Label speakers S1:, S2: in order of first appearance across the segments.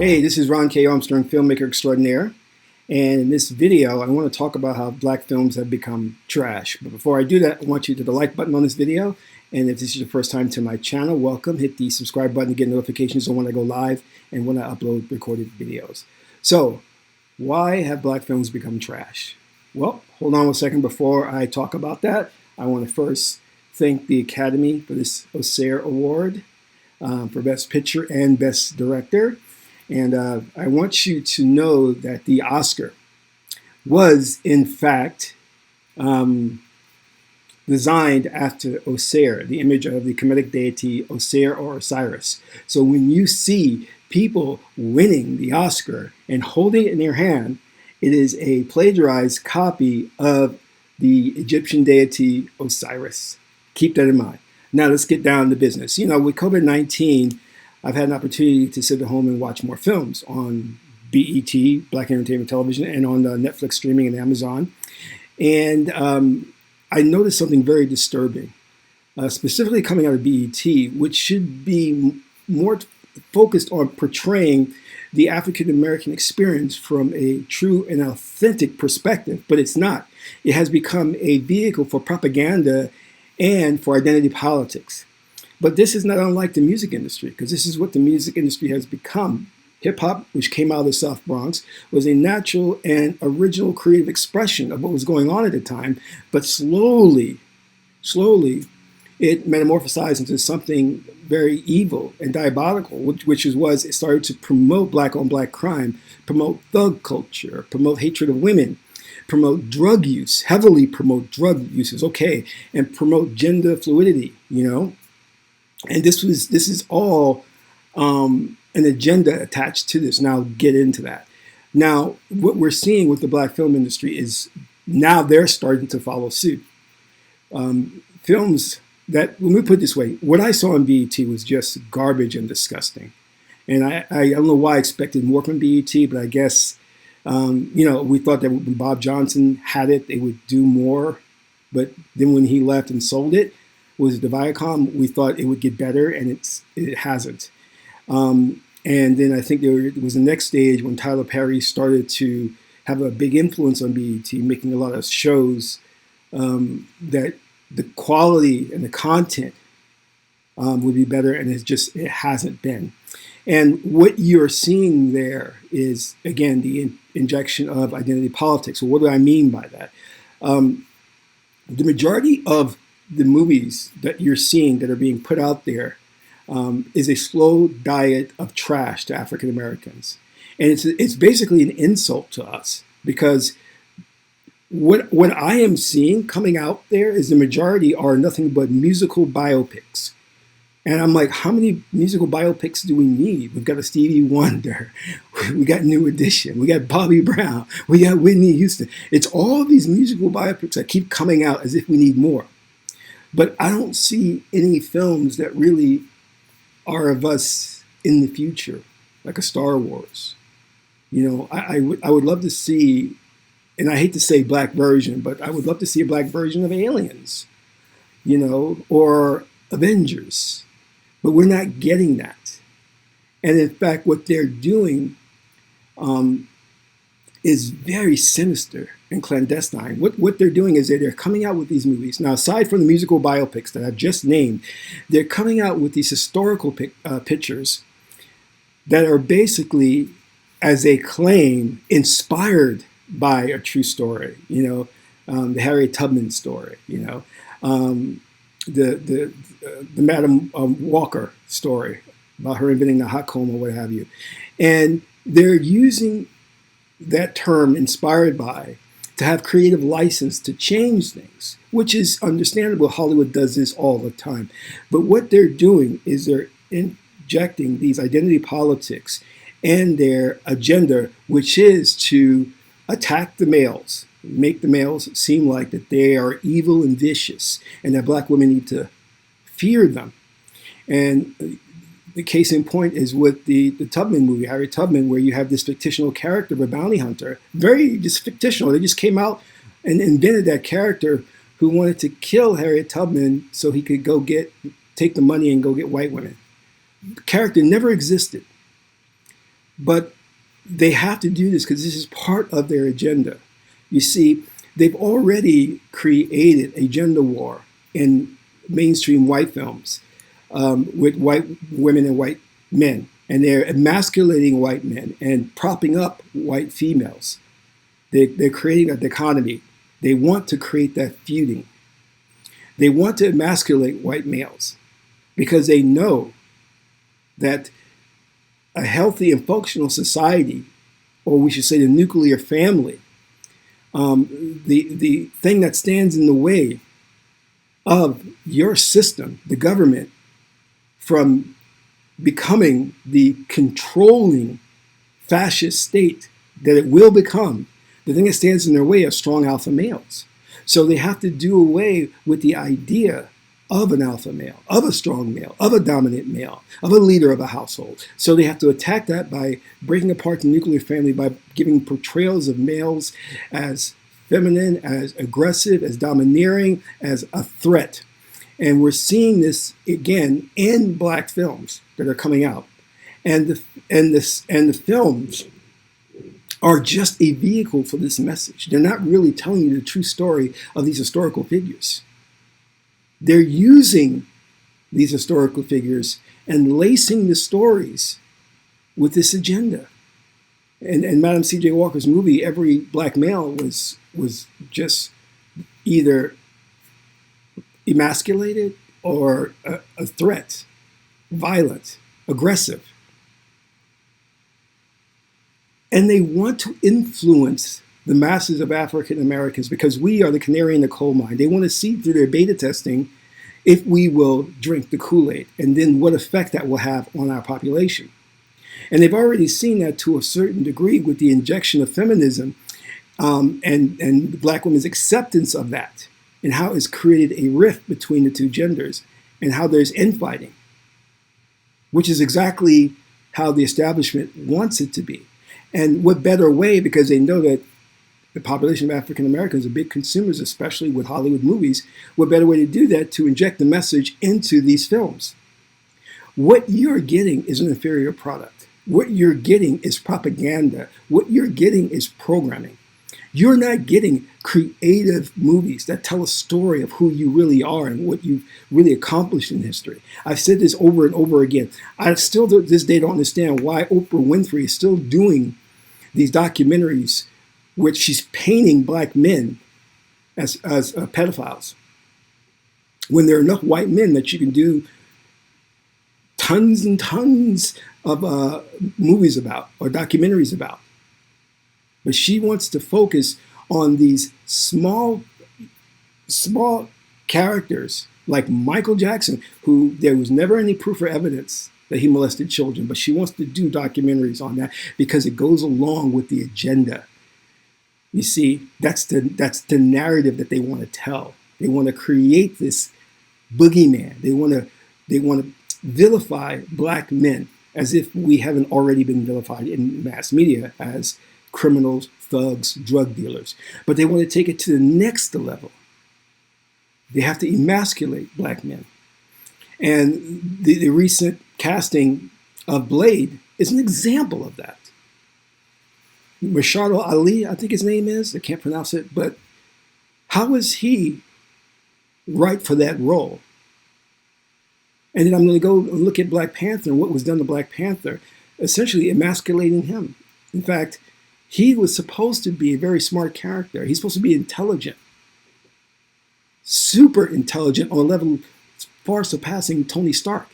S1: Hey, this is Ron K. Armstrong, filmmaker extraordinaire. And in this video, I want to talk about how black films have become trash. But before I do that, I want you to hit the like button on this video. And if this is your first time to my channel, welcome. Hit the subscribe button to get notifications on when I go live and when I upload recorded videos. So, why have black films become trash? Well, hold on a second before I talk about that. I want to first thank the Academy for this Oscar Award for Best Picture and Best Director. And I want you to know that the Oscar was, in fact, designed after Osir, the image of the Kemetic deity Osir or Osiris. So when you see people winning the Oscar and holding it in their hand, it is a plagiarized copy of the Egyptian deity Osiris. Keep that in mind. Now let's get down to business. You know, with COVID-19, I've had an opportunity to sit at home and watch more films on BET, Black Entertainment Television, and on Netflix streaming and Amazon. And I noticed something very disturbing, specifically coming out of BET, which should be more focused on portraying the African-American experience from a true and authentic perspective, but it's not. It has become a vehicle for propaganda and for identity politics. But this is not unlike the music industry, because this is what the music industry has become. Hip-hop, which came out of the South Bronx, was a natural and original creative expression of what was going on at the time, but slowly, it metamorphosized into something very evil and diabolical, which was it started to promote black-on-black crime, promote thug culture, promote hatred of women, promote drug use, heavily promote drug uses, okay, and promote gender fluidity, you know? And this is all an agenda attached to this. Now get into that. Now, what we're seeing with the black film industry is now they're starting to follow suit. Films that, let me put it this way, what I saw on BET was just garbage and disgusting. And I don't know why I expected more from BET, but I guess, you know, we thought that when Bob Johnson had it, they would do more. But then when he left and sold it, was the Viacom, we thought it would get better, and it hasn't. And then I think there was the next stage when Tyler Perry started to have a big influence on BET, making a lot of shows that the quality and the content would be better, and it hasn't been. And what you're seeing there is, again, the injection of identity politics. So what do I mean by that? The majority of the movies that you're seeing that are being put out there is a slow diet of trash to African Americans. And it's basically an insult to us, because what I am seeing coming out there is the majority are nothing but musical biopics. And I'm like, how many musical biopics do we need? We've got a Stevie Wonder, we got New Edition, we got Bobby Brown, we got Whitney Houston. It's all these musical biopics that keep coming out as if we need more. But I don't see any films that really are of us in the future, like a Star Wars. You know, I would love to see, and I hate to say black version, but I would love to see a black version of Aliens, you know, or Avengers. But we're not getting that. And in fact, what they're doing is very sinister and clandestine. What they're doing is that they're coming out with these movies. Now, aside from the musical biopics that I've just named, they're coming out with these historical pictures that are basically, as they claim, inspired by a true story. You know, the Harriet Tubman story. You know, the Madam Walker story about her inventing the hot comb or what have you, and they're using that term "inspired by" to have creative license to change things, which is understandable. Hollywood does this all the time. But what they're doing is they're injecting these identity politics and their agenda, which is to attack the males, make the males seem like that they are evil and vicious, and that black women need to fear them. And the case in point is with the Tubman movie, Harriet Tubman, where you have this fictional character of a bounty hunter, very just fictional. They just came out and invented that character who wanted to kill Harriet Tubman so he could take the money and go get white women. The character never existed. But they have to do this because this is part of their agenda. You see, they've already created a gender war in mainstream white films with white women and white men. And they're emasculating white men and propping up white females. They're creating a dichotomy. They want to create that feuding. They want to emasculate white males because they know that a healthy and functional society, or we should say the nuclear family, the thing that stands in the way of your system, the government, from becoming the controlling fascist state that it will become, the thing that stands in their way are strong alpha males. So they have to do away with the idea of an alpha male, of a strong male, of a dominant male, of a leader of a household. So they have to attack that by breaking apart the nuclear family, by giving portrayals of males as feminine, as aggressive, as domineering, as a threat. And we're seeing this again in black films that are coming out. And the films are just a vehicle for this message. They're not really telling you the true story of these historical figures. They're using these historical figures and lacing the stories with this agenda. And Madam C.J. Walker's movie, every black male was just either emasculated or a threat, violent, aggressive. And they want to influence the masses of African Americans because we are the canary in the coal mine. They want to see through their beta testing if we will drink the Kool-Aid and then what effect that will have on our population. And they've already seen that to a certain degree with the injection of feminism and black women's acceptance of that, and how it's created a rift between the two genders and how there's infighting, which is exactly how the establishment wants it to be. And what better way, because they know that the population of African Americans are big consumers, especially with Hollywood movies, what better way to do that to inject the message into these films? What you're getting is an inferior product. What you're getting is propaganda. What you're getting is programming. You're not getting creative movies that tell a story of who you really are and what you've really accomplished in history. I've said this over and over again. I still to this day don't understand why Oprah Winfrey is still doing these documentaries which she's painting black men as pedophiles, when there are enough white men that you can do tons and tons of movies about or documentaries about. But she wants to focus on these small characters like Michael Jackson, who there was never any proof or evidence that he molested children, but she wants to do documentaries on that because it goes along with the agenda. You see, that's the narrative that they want to tell. They want to create this boogeyman. They want to vilify black men as if we haven't already been vilified in mass media as criminals, thugs, drug dealers. But they want to take it to the next level. They have to emasculate black men. And the recent casting of Blade is an example of that. Rashad Ali, I think his name is, I can't pronounce it, but how is he right for that role? And then I'm going to go and look at Black Panther and what was done to Black Panther, essentially emasculating him. In fact, he was supposed to be a very smart character. He's supposed to be intelligent, super intelligent on a level far surpassing Tony Stark.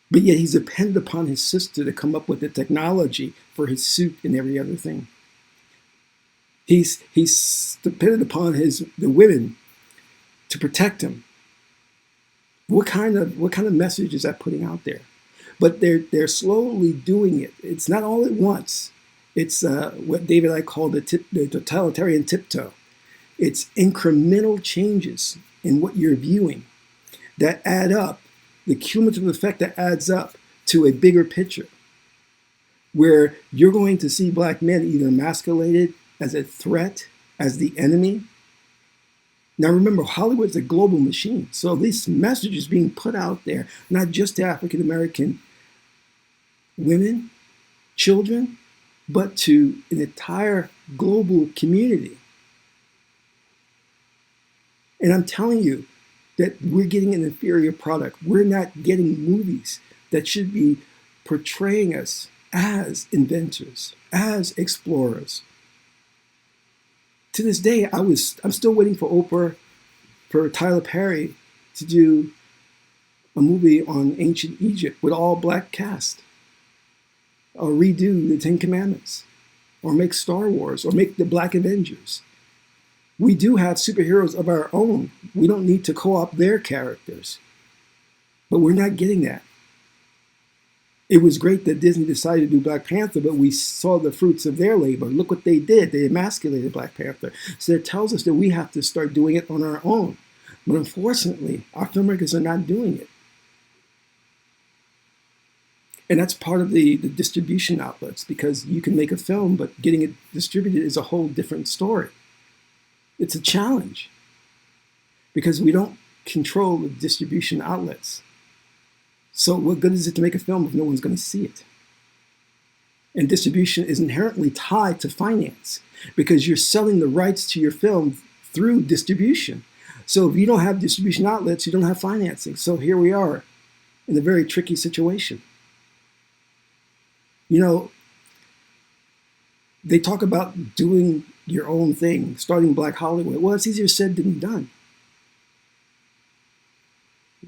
S1: But yet he's dependent upon his sister to come up with the technology for his suit and every other thing. He's dependent upon the women to protect him. What kind of message is that putting out there? But they're slowly doing it. It's not all at once. It's what David Icke called the totalitarian tiptoe. It's incremental changes in what you're viewing that add up, the cumulative effect that adds up to a bigger picture, where you're going to see black men either emasculated as a threat, as the enemy. Now remember, Hollywood's a global machine, so this message is being put out there, not just to African American women, children, but to an entire global community. And I'm telling you that we're getting an inferior product. We're not getting movies that should be portraying us as inventors, as explorers. To this day, I'm still waiting for Tyler Perry to do a movie on ancient Egypt with all black cast, or redo the Ten Commandments, or make Star Wars, or make the Black Avengers. We do have superheroes of our own. We don't need to co-opt their characters. But we're not getting that. It was great that Disney decided to do Black Panther, but we saw the fruits of their labor. Look what they did. They emasculated Black Panther. So it tells us that we have to start doing it on our own. But unfortunately, our filmmakers are not doing it. And that's part of the distribution outlets, because you can make a film, but getting it distributed is a whole different story. It's a challenge because we don't control the distribution outlets. So what good is it to make a film if no one's going to see it? And distribution is inherently tied to finance, because you're selling the rights to your film through distribution. So if you don't have distribution outlets, you don't have financing. So here we are in a very tricky situation. You know, they talk about doing your own thing, starting Black Hollywood. Well, it's easier said than done.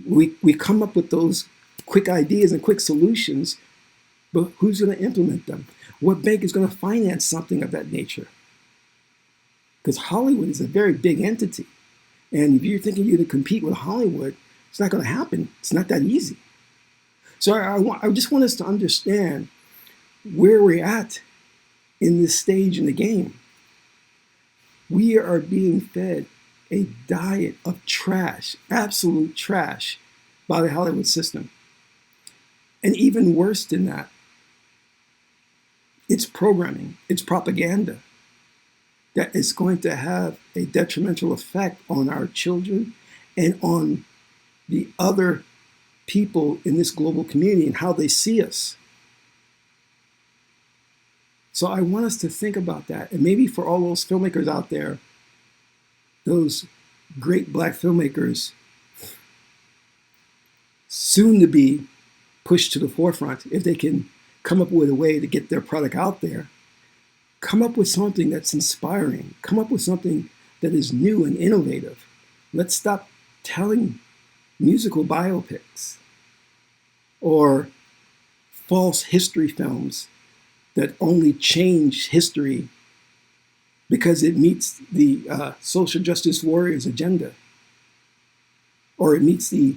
S1: We come up with those quick ideas and quick solutions, but who's going to implement them? What bank is going to finance something of that nature? Because Hollywood is a very big entity. And if you're thinking you're going to compete with Hollywood, it's not going to happen. It's not that easy. So I just want us to understand where we're at in this stage in the game. We are being fed a diet of trash, absolute trash, by the Hollywood system. And even worse than that, it's programming, it's propaganda that is going to have a detrimental effect on our children and on the other people in this global community and how they see us. So I want us to think about that. And maybe for all those filmmakers out there, those great Black filmmakers, soon to be pushed to the forefront, if they can come up with a way to get their product out there, come up with something that's inspiring, come up with something that is new and innovative. Let's stop telling musical biopics or false history films that only change history because it meets the social justice warriors agenda, or it meets the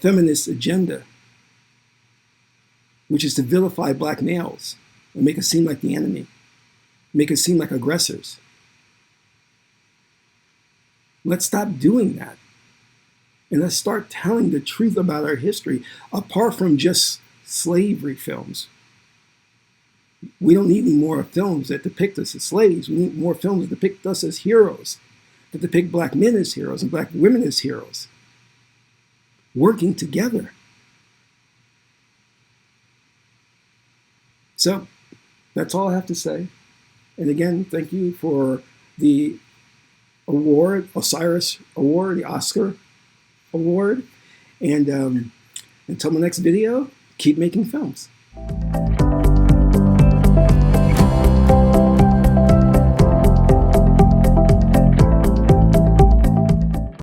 S1: feminist agenda, which is to vilify Black males and make us seem like the enemy, make us seem like aggressors. Let's stop doing that. And let's start telling the truth about our history, apart from just slavery films. We don't need any more films that depict us as slaves. We need more films that depict us as heroes, that depict Black men as heroes and Black women as heroes, working together. So that's all I have to say. And again, thank you for the award, Osiris Award, the Oscar Award. And until my next video, keep making films.